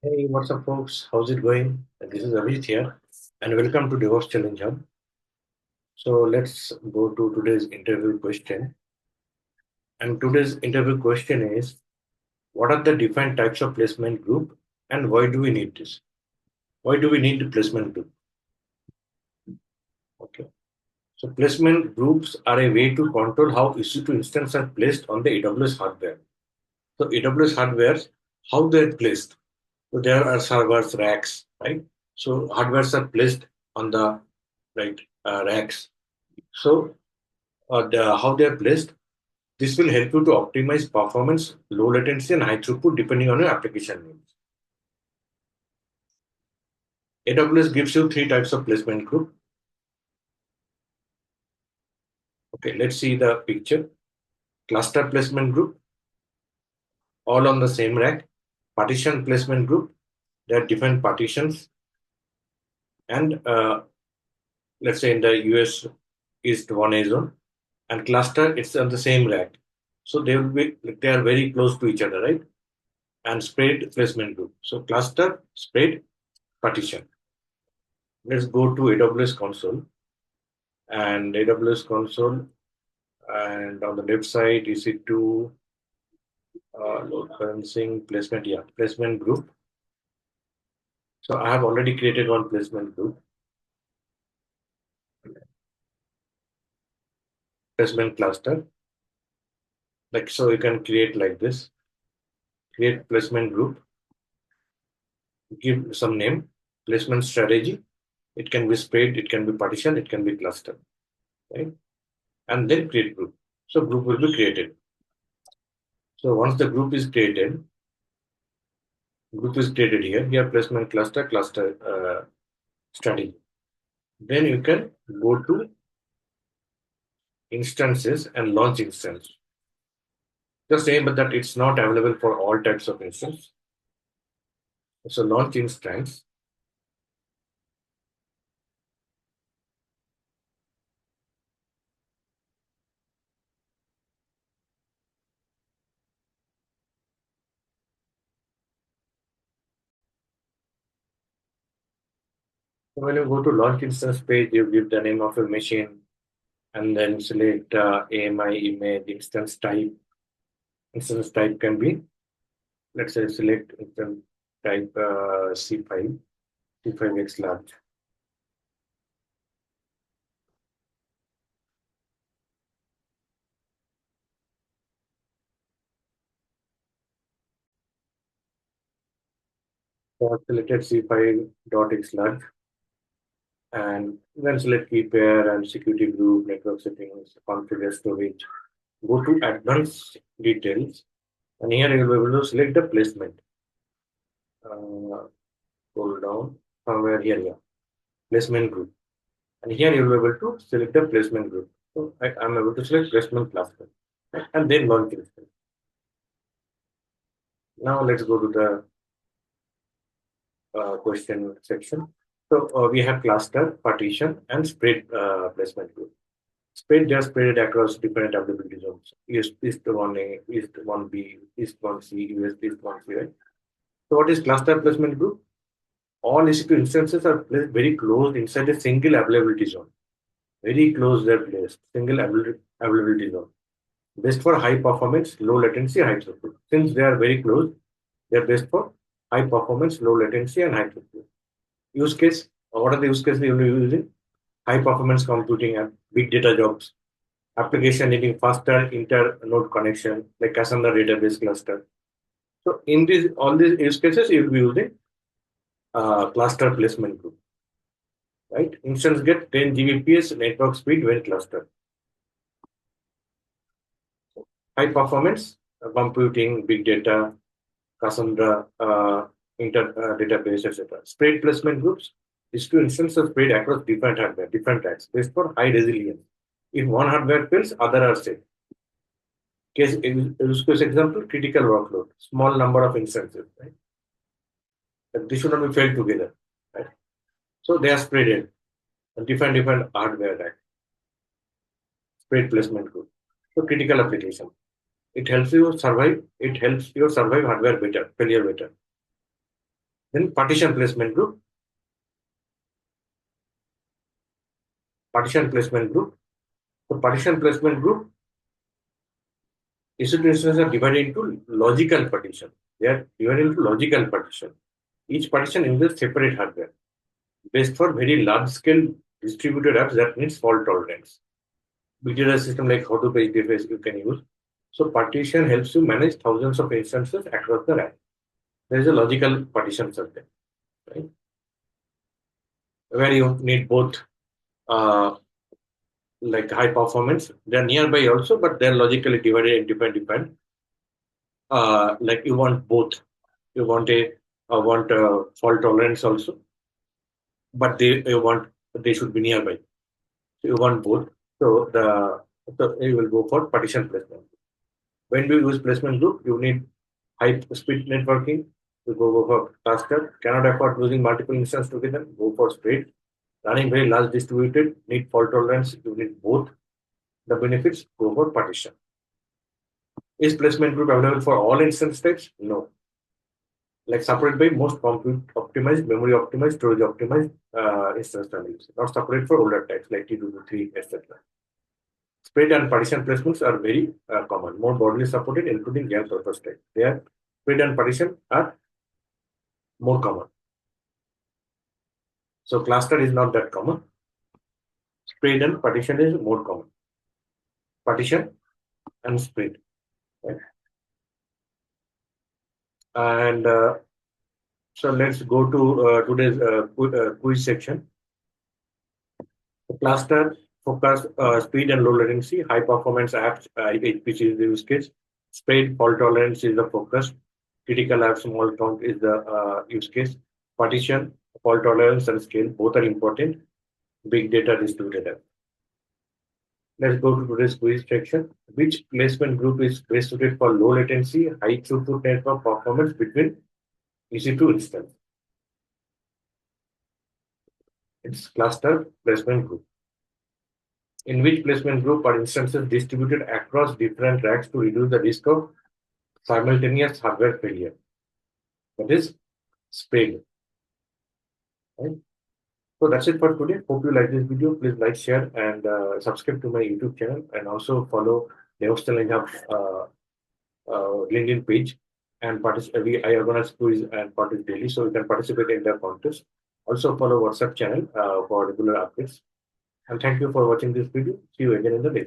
Hey, what's up, folks? How's it going? This is Abhijit here, and welcome to DevOps Challenge Hub. So let's go to today's interview question. And today's interview question is: what are the different types of placement group, and why do we need this? Why do we need the placement group? Okay. So placement groups are a way to control how EC2 instances are placed on the AWS hardware. So AWS hardware, how they're placed. So there are servers, racks, right? So hardwares are placed on the right racks. So how they are placed, this will help you to optimize performance, low latency, and high throughput depending on your application needs. AWS gives you three types of placement group. Okay, let's see the picture. Cluster placement group, all on the same rack. Partition placement group, there are different partitions. And let's say in the US is one A zone, and cluster it's on the same rack. So they are very close to each other, right? And spread placement group. So cluster, spread, partition. Let's go to AWS console and AWS console, and on the left side is it to load balancing placement, yeah, placement group. So I have already created one placement group, placement cluster. Like so, you can create like this. Create placement group. Give some name. Placement strategy. It can be spread. It can be partition. It can be cluster. Right, and then create group. So group will be created. So once the group is created here. Here placement cluster strategy. Then you can go to instances and launch instance. The same, but that it's not available for all types of instance. So launch instance. So when you go to launch instance page, you give the name of your machine and then select AMI image instance type. Instance type can be, let's say, select instance type C5, C5X large. So selected C5.X large. And then select key pair and security group, network settings, configure storage. Go to advanced details, and here you will be able to select the placement. Scroll down somewhere here, yeah, placement group. And here you will be able to select the placement group. So I'm able to select placement cluster, right? And then launch it. Now let's go to the question section. So we have cluster, partition, and spread placement group. Spread just spread across different availability zones. East 1A, East 1B, East 1C, West East 1C, right? So what is cluster placement group? All EC2 instances are placed very close inside a single availability zone. Very close they're placed, single availability zone. Best for high performance, low latency, high throughput. Since they are very close, they're best for high performance, low latency, and high throughput. Use case, what are the use cases you'll be using? High performance computing and big data jobs, application needing faster inter-node connection, like Cassandra database cluster. So in these all these use cases, you'll be using cluster placement group, right? Instance get 10 Gbps network speed when cluster. High performance computing, big data, Cassandra inter database, etc. Spread placement groups is to instances spread across different hardware, different racks, based for high resilience. If one hardware fails, other are safe. Use case example, critical workload, small number of instances, right? But they should not be failed together, right? So they are spread in different hardware rack, spread placement group. So critical application. It helps you survive. It helps you survive hardware better, failure better. Then partition placement group. Partition placement group. So partition placement group, institutions are divided into logical partition. They are divided into logical partition. Each partition uses separate hardware based for very large scale distributed apps that needs fault tolerance. Big data system like Hadoop HDFS you can use. So partition helps you manage thousands of instances across the RAM. There is a logical partition circuit, right? Where you need both like high performance. They're nearby also, but they're logically divided in different. Like you want both. You want a fault tolerance also, but they should be nearby. So you want both. So you will go for partition placement. When you use placement group, you need high speed networking. You go for cluster. Cannot afford losing multiple instances together. Go for spread. Running very large distributed. Need fault tolerance. You need both. The benefits go for partition. Is placement group available for all instance types? No. Like separate by most compute optimized, memory optimized, storage optimized instance types. Not separate for older types like T2 3, etc. Spread and partition placements are very common, more broadly supported, including general purpose type. There, spread and partition are more common. So cluster is not that common. Spread and partition is more common. Partition and spread. Right? And so let's go to today's quiz section. The cluster focus speed and low latency, high performance apps, HPC is the use case. Spread fault tolerance is the focus. Critical apps small count is the use case. Partition, fault tolerance and scale both are important. Big data distributed app. Let's go to today's quiz section. Which placement group is best suited for low latency, high throughput network performance between EC2 instance? It's cluster placement group. In which placement group are instances distributed across different racks to reduce the risk of simultaneous hardware failure? That is spread. Right? So that's it for today. Hope you like this video. Please like, share, and subscribe to my YouTube channel, and also follow DevOps Challenge Hub LinkedIn page. And participate. I organize quiz and participate daily, so you can participate in the contest. Also follow WhatsApp channel for regular updates. And thank you for watching this video. See you again in the next.